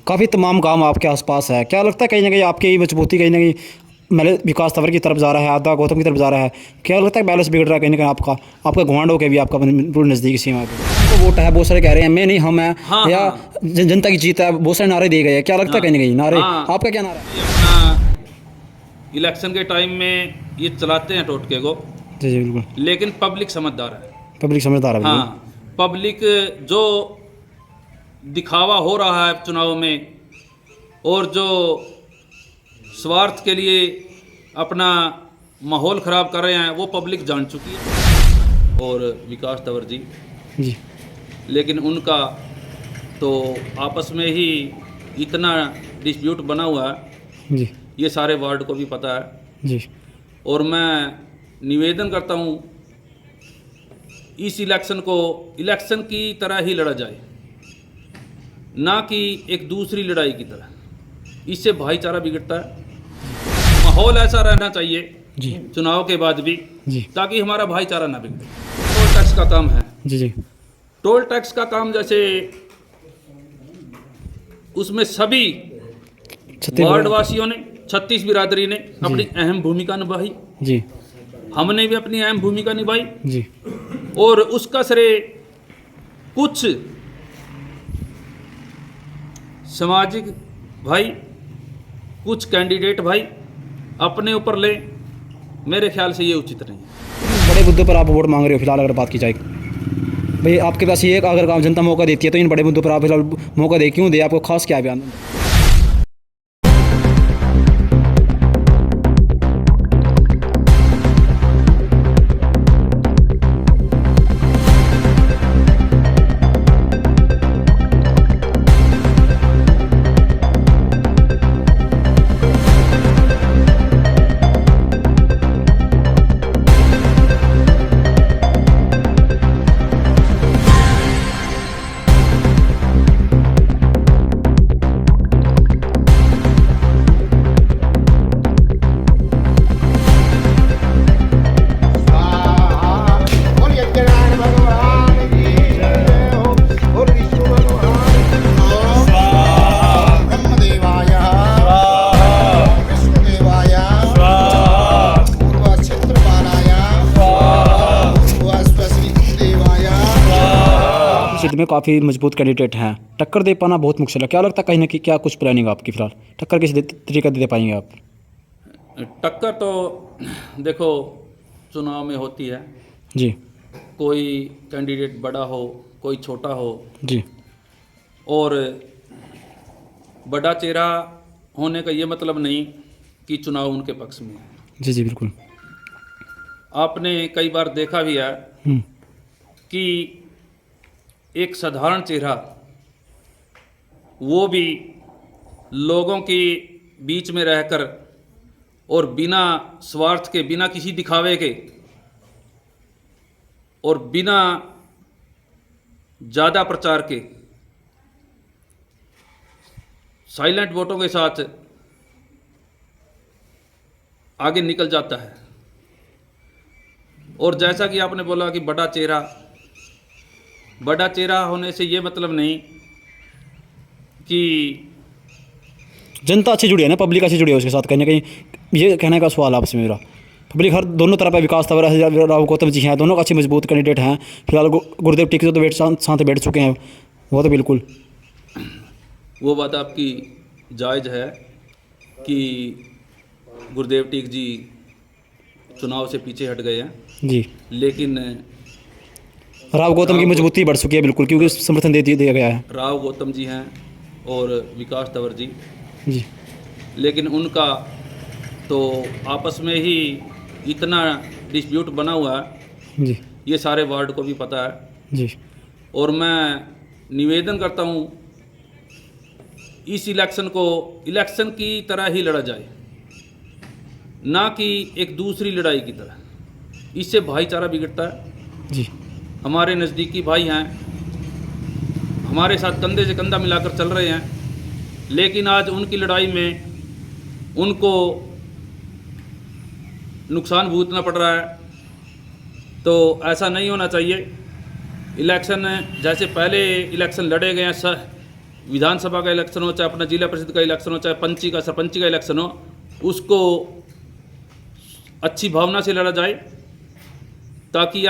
काफ़ी तमाम काम आपके आसपास है, क्या लगता है कहीं ना कहीं आपकी ये मजबूती कहीं ना कहीं मतलब विकास तंवर की तरफ जा रहा है, आधा गौतम की तरफ जा रहा है? क्या लगता है बैलेंस बिगड़ रहा है कहीं ना कहीं आपका घुमांड हो के भी आपका बिल्कुल नज़दीकी सीमा पे तो वोट है, बहुत सारे कह रहे हैं मैं नहीं हम है हाँ या हाँ जनता की जीत है, बहुत सारे नारे दिए गए हैं, क्या लगता है हाँ कहीं ना कहीं नारे हाँ। आपका क्या नारा है? ये अपना इलेक्शन के टाइम में ये चलाते हैं टोटके को, जी जी बिल्कुल। लेकिन पब्लिक समझदार है। पब्लिक समझदार है हाँ, बिल्कुल। पब्लिक जो दिखावा हो रहा है चुनाव में और जो स्वार्थ के लिए अपना माहौल ख़राब कर रहे हैं वो पब्लिक जान चुकी है। और विकास तंवर जी, जी लेकिन उनका तो आपस में ही इतना डिस्प्यूट बना हुआ है, जी ये सारे वार्ड को भी पता है। जी और मैं निवेदन करता हूँ इस इलेक्शन को इलेक्शन की तरह ही लड़ा जाए, ना कि एक दूसरी लड़ाई की तरह। इससे भाईचारा बिगड़ता है। माहौल ऐसा रहना चाहिए जी चुनाव के बाद भी, जी ताकि हमारा भाईचारा ना बिगड़े। टोल टैक्स का काम है। जी जी टोल टैक्स का काम जैसे उसमें सभी वार्ड वासियों ने, 36 बिरादरी ने अपनी अहम भूमिका निभाई, जी हमने भी अपनी अहम भूमिका निभाई। जी और उसका श्रेय कुछ सामाजिक भाई, कुछ कैंडिडेट भाई अपने ऊपर ले, मेरे ख्याल से ये उचित नहीं है। बड़े मुद्दों पर आप वोट मांग रहे हो फिलहाल, अगर बात की जाए भाई आपके पास ये अगर काम जनता मौका देती है तो इन बड़े मुद्दों पर आप फिलहाल मौका दे क्यों दे, आपको खास क्या बयान? क्षेत्र में काफ़ी मजबूत कैंडिडेट हैं, टक्कर दे पाना बहुत मुश्किल है, क्या लगता है कहीं ना कहीं क्या कुछ प्लानिंग आपकी फिलहाल, टक्कर किस तरीके दे पाएंगे आप? टक्कर तो देखो चुनाव में होती है, जी कोई कैंडिडेट बड़ा हो कोई छोटा हो, जी और बड़ा चेहरा होने का ये मतलब नहीं कि चुनाव उनके पक्ष में है। जी जी बिल्कुल। आपने कई बार देखा भी है कि एक साधारण चेहरा वो भी लोगों के बीच में रहकर और बिना स्वार्थ के, बिना किसी दिखावे के और बिना ज़्यादा प्रचार के साइलेंट वोटों के साथ आगे निकल जाता है। और जैसा कि आपने बोला कि बड़ा चेहरा होने से ये मतलब नहीं कि जनता अच्छी जुड़ी है ना, पब्लिक अच्छी जुड़ी है उसके साथ, कहीं ना कहीं ये कहने का सवाल आपसे मेरा। पब्लिक हर दोनों तरफ है, विकास तंवर राव गौतम जी हैं, दोनों अच्छे मजबूत कैंडिडेट हैं। फिलहाल गुरुदेव टिक तो साथ बैठ चुके हैं, वो तो बिल्कुल वो बात आपकी जायज़ है कि गुरुदेव टीक जी चुनाव से पीछे हट गए हैं, जी, लेकिन राव गौतम की मजबूती बढ़ चुकी है बिल्कुल, क्योंकि समर्थन दे दिया गया है। राव गौतम जी हैं और विकास तंवर जी, जी लेकिन उनका तो आपस में ही इतना डिस्प्यूट बना हुआ है, जी ये सारे वार्ड को भी पता है। जी और मैं निवेदन करता हूँ इस इलेक्शन को इलेक्शन की तरह ही लड़ा जाए, ना कि एक दूसरी लड़ाई की तरह। इससे भाईचारा बिगड़ता है। जी हमारे नज़दीकी भाई हैं, हमारे साथ कंधे से कंधा मिलाकर चल रहे हैं, लेकिन आज उनकी लड़ाई में उनको नुकसान भुगतना पड़ रहा है। तो ऐसा नहीं होना चाहिए। इलेक्शन जैसे पहले इलेक्शन लड़े गए हैं विधानसभा का इलेक्शन हो, चाहे अपना जिला परिषद का इलेक्शन हो, चाहे पंची का सरपंची का इलेक्शन हो, उसको अच्छी भावना से लड़ा जाए, ताकि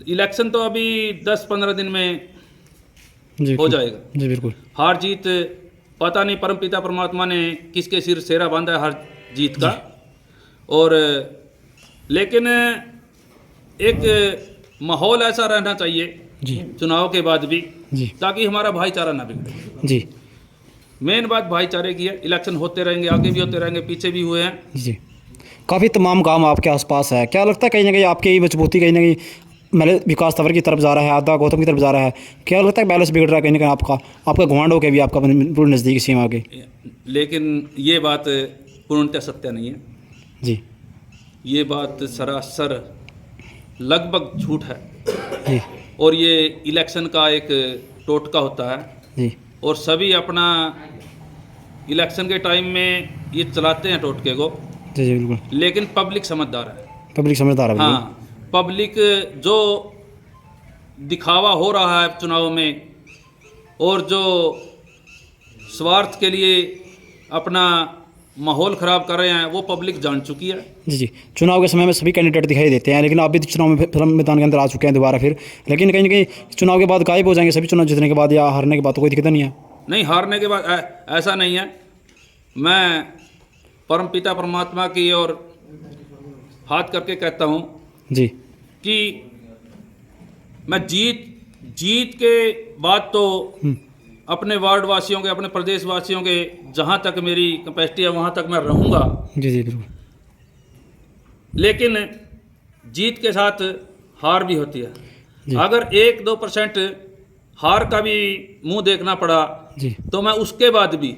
इलेक्शन तो अभी 10-15 दिन में जी हो जाएगा। जी बिल्कुल। हार जीत पता नहीं परमपिता परमात्मा ने किसके सिर सेरा बांधा है हार जीत का। और लेकिन एक माहौल ऐसा रहना चाहिए जी चुनाव के बाद भी, जी ताकि हमारा भाईचारा ना बिगड़े। जी मेन बात भाईचारे की है। इलेक्शन होते रहेंगे, आगे भी होते रहेंगे, पीछे भी हुए हैं। जी। काफ़ी तमाम काम आपके आसपास है, क्या लगता है कहीं ना कहीं आपकी ही मजबूती कहीं ना कहीं मतलब विकास तंवर की तरफ जा रहा है, आधा गौतम की तरफ जा रहा है, क्या लगता है बैलेंस बिगड़ रहा है कहीं ना कहीं आपका घुमांड हो के भी आपका बिल्कुल नज़दीकी सीमा के? लेकिन ये बात पूर्णतः सत्य नहीं है। जी ये बात सरासर लगभग झूठ है। जी और ये इलेक्शन का एक टोटका होता है। जी और सभी अपना इलेक्शन के टाइम में ये चलाते हैं टोटके को। जी जी बिल्कुल। लेकिन पब्लिक समझदार है। पब्लिक समझदार है बिल्कुल। हाँ, पब्लिक जो दिखावा हो रहा है चुनाव में, और जो स्वार्थ के लिए अपना माहौल ख़राब कर रहे हैं, वो पब्लिक जान चुकी है। जी जी। चुनाव के समय में सभी कैंडिडेट दिखाई देते हैं, लेकिन आप भी चुनाव में फिर मैदान के अंदर आ चुके हैं दोबारा फिर, लेकिन कहीं ना कहीं चुनाव के बाद गायब हो जाएंगे सभी, चुनाव जीतने के बाद या हारने के बाद तो कोई दिक्कत नहीं है। नहीं, हारने के बाद ऐसा नहीं है। मैं परमपिता परमात्मा की ओर हाथ करके कहता हूँ जी कि मैं जीत के बाद तो अपने वार्ड वासियों के, अपने प्रदेश वासियों के, जहाँ तक मेरी कैपेसिटी है वहाँ तक मैं रहूँगा। जी जी बिल्कुल। लेकिन जीत के साथ हार भी होती है। अगर 1-2% हार का भी मुंह देखना पड़ा जी तो मैं उसके बाद भी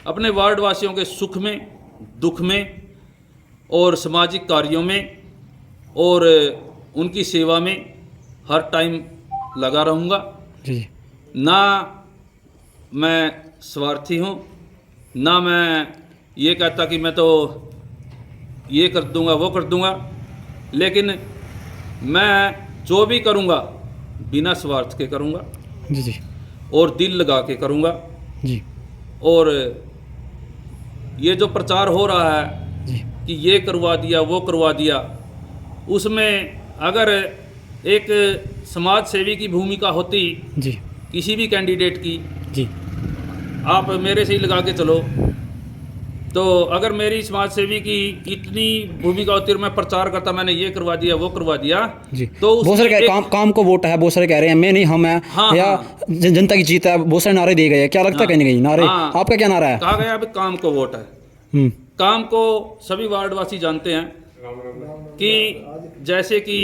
अपने वार्ड वासियों के सुख में, दुख में और सामाजिक कार्यों में और उनकी सेवा में हर टाइम लगा रहूँगा। जी जी ना मैं स्वार्थी हूँ, ना मैं ये कहता कि मैं तो ये कर दूंगा वो कर दूंगा, लेकिन मैं जो भी करूंगा बिना स्वार्थ के करूंगा जी जी और दिल लगा के करूंगा। जी और ये जो प्रचार हो रहा है जी कि ये करवा दिया वो करवा दिया, उसमें अगर एक समाज सेवी की भूमिका होती जी किसी भी कैंडिडेट की, जी आप मेरे से ही लगा के चलो, तो अगर मेरी समाज सेवी की इतनी भूमिका होती और मैं प्रचार करता मैंने ये करवा दिया वो करवा दिया, जी तो बहुत सारे काम को वोट है, बहुत सारे कह रहे हैं मैं नहीं हम है, हाँ, या हाँ। जनता की जीत है, बहुत सारे नारे दिए गए हैं, क्या लगता है कहीं ना कहीं नारे? हाँ। आपका क्या नारा है? कहा गया अभी काम को वोट है। काम को सभी वार्डवासी जानते हैं कि जैसे कि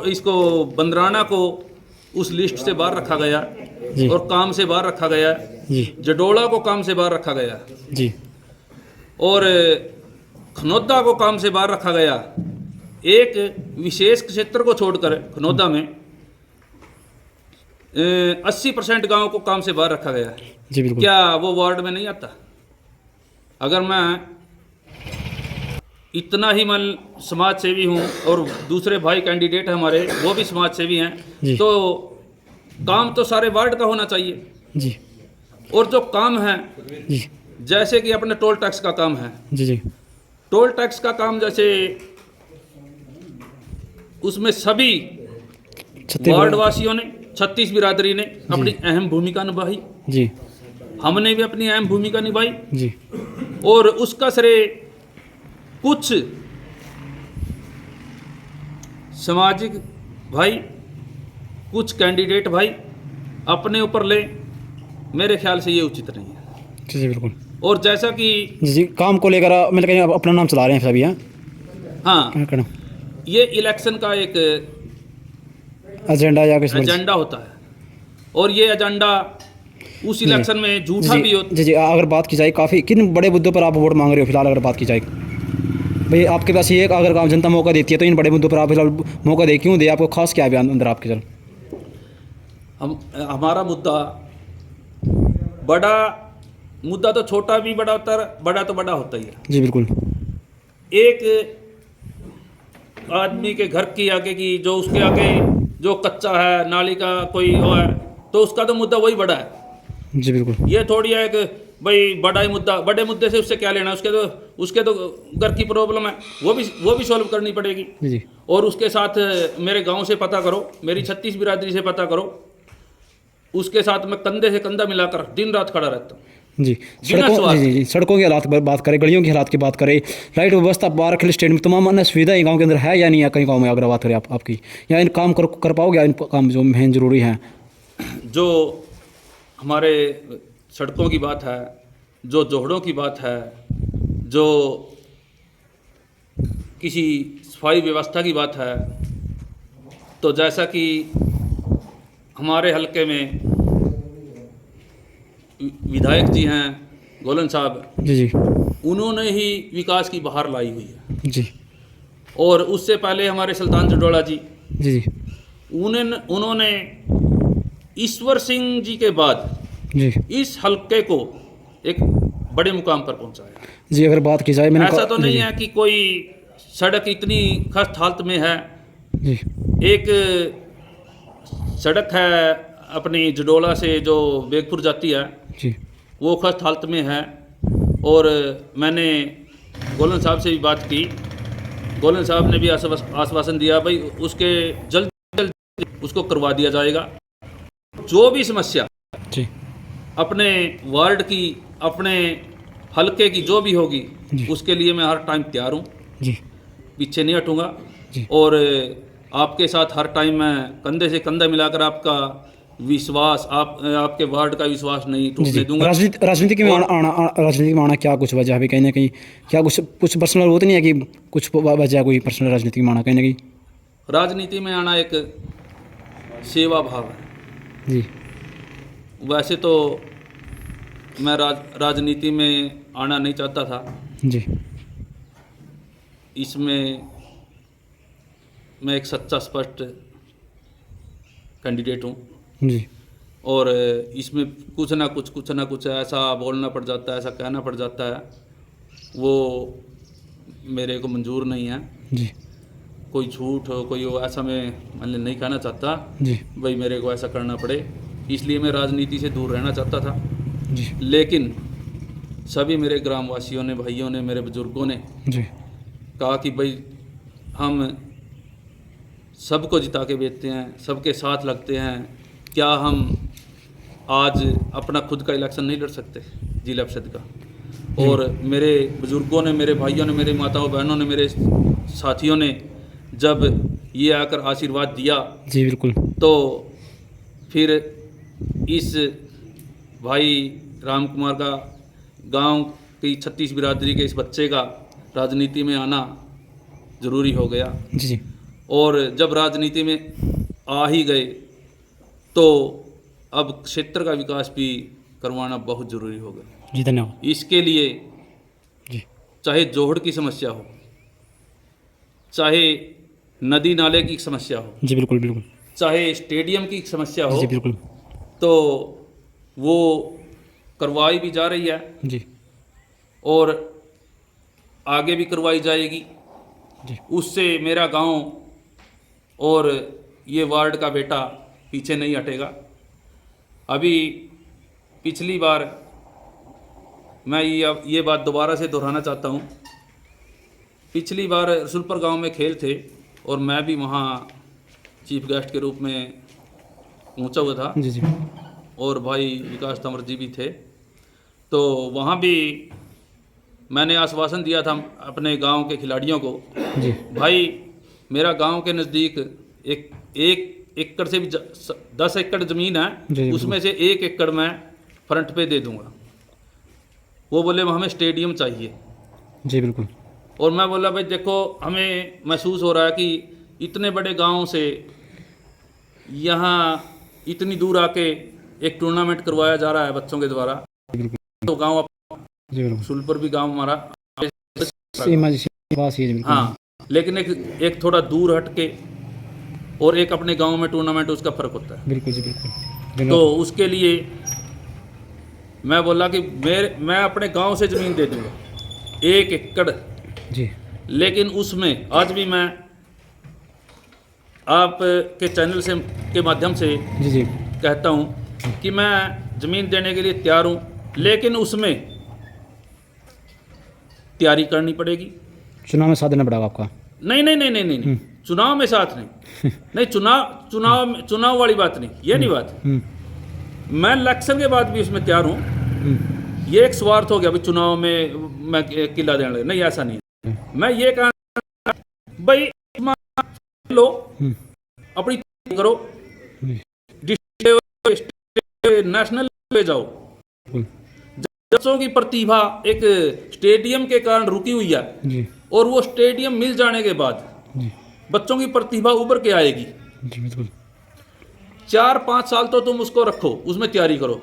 इसको बंदराना को उस लिस्ट से बाहर रखा गया जी। और काम से बाहर रखा गया, जी जडोला को काम से बाहर रखा गया जी और खनौदा को काम से बाहर रखा गया। एक विशेष क्षेत्र को छोड़कर खनौदा में 80% गाँव को काम से बाहर रखा गया है। जी बिल्कुल। क्या वो वार्ड में नहीं आता? अगर मैं इतना ही मैं समाज सेवी हूँ और दूसरे भाई कैंडिडेट हैं हमारे वो भी समाज सेवी हैं, जी। तो काम तो सारे वार्ड का होना चाहिए। जी और जो काम है जी जैसे कि अपने टोल टैक्स का काम है, जी जी टोल टैक्स का काम जैसे उसमें सभी वार्ड वासियों ने, 36 बिरादरी ने अपनी अहम भूमिका निभाई, जी हमने भी अपनी अहम भूमिका निभाई। जी और उसका श्रेय कुछ सामाजिक भाई, कुछ कैंडिडेट भाई अपने ऊपर ले, मेरे ख्याल से ये उचित नहीं है। जी जी बिल्कुल। और जैसा कि जी जी काम को लेकर मतलब कहीं अपना नाम चला रहे हैं सभी हैं। हाँ, करना ये इलेक्शन का एक एजेंडा या किस एजेंडा होता है और ये एजेंडा उस इलेक्शन में झूठा भी होता। जी जी अगर बात की जाए काफ़ी किन बड़े मुद्दों पर आप वोट मांग रहे हो फिलहाल, अगर बात की जाए भाई आपके पास ये अगर काम जनता मौका देती है तो इन बड़े मुद्दों पर आप फिलहाल मौका दे क्यों दे? आपको खास क्या है अंदर आपके? चल हमारा मुद्दा बड़ा मुद्दा तो छोटा भी बड़ा होता है, बड़ा तो बड़ा होता ही है। जी बिल्कुल। एक आदमी के घर की आगे की जो उसके आगे जो कच्चा है, नाली का कोई हो है, तो उसका तो मुद्दा वही बड़ा है। जी बिल्कुल। ये थोड़ी है कि भाई बड़ा ही मुद्दा, बड़े मुद्दे से उससे क्या लेना, उसके तो घर की प्रॉब्लम है, वो भी सॉल्व करनी पड़ेगी। जी और उसके साथ मेरे गांव से पता करो, मेरी 36 बिरादरी से पता करो, उसके साथ मैं कंधे से कंधा मिलाकर दिन रात खड़ा रहता हूँ। जी। बिना स्वार्थ। जी सड़कों के हालात की बात करें, गलियों के हालात की बात करें, लाइट व्यवस्था, पार्क, हिल स्टेशन में तमाम अन्य सुविधाएं गांव के अंदर है या नहीं है? कई गांव में अगर बात करें आपकी, या इन काम कर पाओगे, इन काम जो मेन जरूरी हैं? जो हमारे सड़कों की बात है, जो जोहड़ों की बात है, जो किसी सफाई व्यवस्था की बात है, तो जैसा कि हमारे हलके में विधायक जी हैं गोलन साहब, जी जी उन्होंने ही विकास की बहार लाई हुई है। जी और उससे पहले हमारे सुल्तान जडोला जी, जी जी उन्होंने ईश्वर सिंह जी के बाद जी इस हलके को एक बड़े मुकाम पर पहुंचाया। जी। अगर बात की जाए, मैंने ऐसा तो जी, नहीं जी, है कि कोई सड़क इतनी खस्त हालत में है। जी एक सड़क है अपनी जडोला से जो बेगपुर जाती है, जी वो खस्त हालत में है। और मैंने गोलन साहब से भी बात की, गोलन साहब ने भी आश्वासन दिया भाई उसके जल्द जल्द उसको करवा दिया जाएगा। जो भी समस्या जी अपने वार्ड की, अपने हलके की जो भी होगी, जी। उसके लिए मैं हर टाइम तैयार हूँ, जी पीछे नहीं हटूँगा। जी और आपके साथ हर टाइम मैं कंधे से कंधा मिलाकर आपका विश्वास, आपके वार्ड का विश्वास नहीं जी टूटने जी। दूंगा। राजनीति में राजनीति में आना क्या कुछ वजह है? अभी कहीं ना कहीं क्या कुछ पर्सनल वो तो नहीं है कि कुछ वजह कोई पर्सनल राजनीति में आना कहीं ना कहीं? राजनीति में आना एक सेवा भाव है। जी वैसे तो मैं राजनीति में आना नहीं चाहता था, जी इसमें मैं एक सच्चा स्पष्ट कैंडिडेट हूँ। जी और इसमें कुछ ना कुछ ऐसा बोलना पड़ जाता है, ऐसा कहना पड़ जाता है, वो मेरे को मंजूर नहीं है। जी कोई झूठ हो, कोई हो, ऐसा मैं नहीं कहना चाहता जी भाई मेरे को ऐसा करना पड़े। इसलिए मैं राजनीति से दूर रहना चाहता था। जी लेकिन सभी मेरे ग्रामवासियों ने, भाइयों ने, मेरे बुजुर्गों ने जी कहा कि भाई हम सबको जिता के बेचते हैं, सबके साथ लगते हैं, क्या हम आज अपना खुद का इलेक्शन नहीं लड़ सकते जिला परिषद का? और मेरे बुजुर्गों ने, मेरे भाइयों ने, मेरे माताओं बहनों ने, मेरे साथियों ने जब ये आकर आशीर्वाद दिया, जी बिल्कुल। तो फिर इस भाई राम कुमार का, गांव की 36 बिरादरी के इस बच्चे का राजनीति में आना ज़रूरी हो गया। जी जी और जब राजनीति में आ ही गए तो अब क्षेत्र का विकास भी करवाना बहुत ज़रूरी हो गया। जी धन्यवाद। इसके लिए जी चाहे जोहड़ की समस्या हो, चाहे नदी नाले की समस्या हो, जी बिल्कुल बिल्कुल। चाहे स्टेडियम की समस्या हो, जी बिल्कुल। तो वो करवाई भी जा रही है जी और आगे भी करवाई जाएगी। जी उससे मेरा गांव और ये वार्ड का बेटा पीछे नहीं हटेगा। अभी पिछली बार मैं ये बात दोबारा से दोहराना चाहता हूँ। पिछली बार रसुलपुर गांव में खेल थे और मैं भी वहाँ चीफ गेस्ट के रूप में पहुँचा हुआ था, जी जी और भाई विकास तंवर जी भी थे। तो वहाँ भी मैंने आश्वासन दिया था अपने गांव के खिलाड़ियों को, जी भाई मेरा गांव के नज़दीक एक एकड़ से भी 10 एकड़ ज़मीन जी, है, उसमें से 1 एकड़ मैं फ्रंट पे दे दूंगा। वो बोले हमें स्टेडियम चाहिए। जी बिल्कुल। और मैं बोला भाई देखो, हमें महसूस हो रहा है कि इतने बड़े गांव से यहाँ इतनी दूर आके एक टूर्नामेंट करवाया जा रहा है बच्चों के द्वारा, तो गांव जी बिल्कुल। सुलपुर भी गांव हमारा, सीमा जी बात ये बिल्कुल। हाँ, लेकिन एक थोड़ा दूर हट के और एक अपने गांव में टूर्नामेंट, उसका फ़र्क होता है। बिल्कुल जी बिल्कुल। तो उसके लिए मैं बोला कि मैं अपने गांव से ज़मीन दे दूंगा 1 एकड़, जी लेकिन उसमें आज भी मैं आप के चैनल से के माध्यम से जी जी कहता हूँ कि मैं ज़मीन देने के लिए तैयार हूँ, लेकिन उसमें तैयारी करनी पड़ेगी। चुनाव में साथ देना पड़ेगा आपका। नहीं नहीं नहीं नहीं नहीं, नहीं। चुनाव में साथ नहीं, नहीं चुनाव वाली बात नहीं, ये नहीं बात। मैं इलेक्शन के बाद भी उसमें तैयार हूँ। ये एक स्वार्थ हो गया भाई चुनाव में मैं किला देने लगा, नहीं ऐसा नहीं। मैं ये कहना भाई लो अपनी करो, डिस्ट्रिक्ट नेशनल पे जाओ। बच्चों की प्रतिभा एक स्टेडियम के कारण रुकी हुई है जी और वो स्टेडियम मिल जाने के बाद जी बच्चों की प्रतिभा उभर के आएगी। जी बिल्कुल 4-5 साल तो तुम उसको रखो, उसमें तैयारी करो।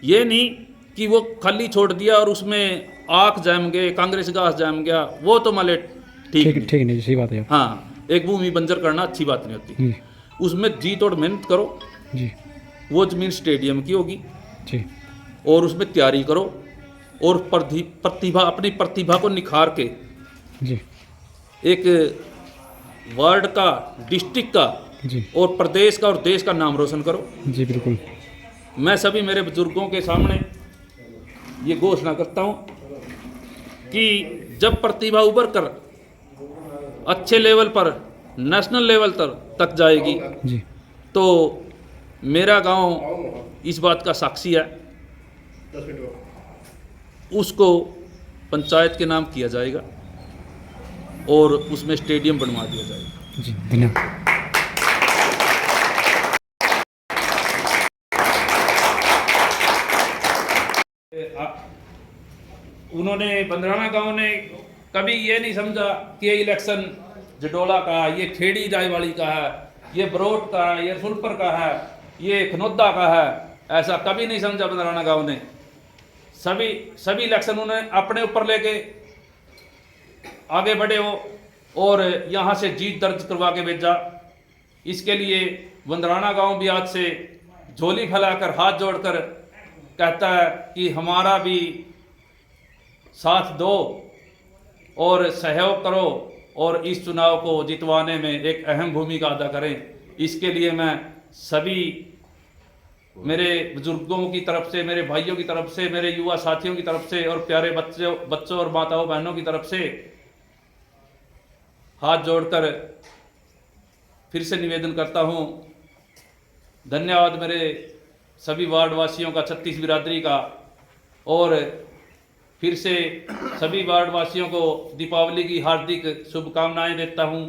ये नहीं कि वो खाली छोड़ दिया और उसमें आख जम गए, कांग्रेस घास जम गया, वो तो माले ठीक नहीं। ठीक नहीं, सही बात है। हाँ, एक भूमि बंजर करना अच्छी बात नहीं होती। जी उसमें जी तोड़ मेहनत करो, जी वो जमीन स्टेडियम की होगी जी और उसमें तैयारी करो और प्रतिभा अपनी प्रतिभा को निखार के जी एक वार्ड का, डिस्ट्रिक्ट का जी और प्रदेश का और देश का नाम रोशन करो। जी बिल्कुल। मैं सभी मेरे बुजुर्गों के सामने ये घोषणा करता हूँ कि जब प्रतिभा उभर कर अच्छे लेवल पर, नेशनल लेवल तक जाएगी जी तो मेरा गांव इस बात का साक्षी है। उसको पंचायत के नाम किया जाएगा और उसमें स्टेडियम बनवा दिया जाएगा। जी धन्यवाद। उन्होंने बंदराना गांव ने कभी ये नहीं समझा कि ये इलेक्शन जडोला का है, ये खेड़ी रायवाड़ी का है, ये बरोट का है, ये रसुलपुर का है, ये खनौदा का है। ऐसा कभी नहीं समझा बंदराना गांव ने। सभी इलेक्शन उन्हें अपने ऊपर लेके आगे बढ़े हो और यहाँ से जीत दर्ज करवा के भेजा। इसके लिए बंदराना गांव भी आज से झोली फैलाकर हाथ जोड़कर कहता है कि हमारा भी साथ दो और सहयोग करो और इस चुनाव को जितवाने में एक अहम भूमिका अदा करें। इसके लिए मैं सभी मेरे बुजुर्गों की तरफ से, मेरे भाइयों की तरफ से, मेरे युवा साथियों की तरफ से और प्यारे बच्चों और माताओं बहनों की तरफ से हाथ जोड़कर फिर से निवेदन करता हूं। धन्यवाद मेरे सभी वार्ड वासियों का, 36 बिरादरी का, और फिर से सभी वार्ड वासियों को दीपावली की हार्दिक शुभकामनाएं देता हूं।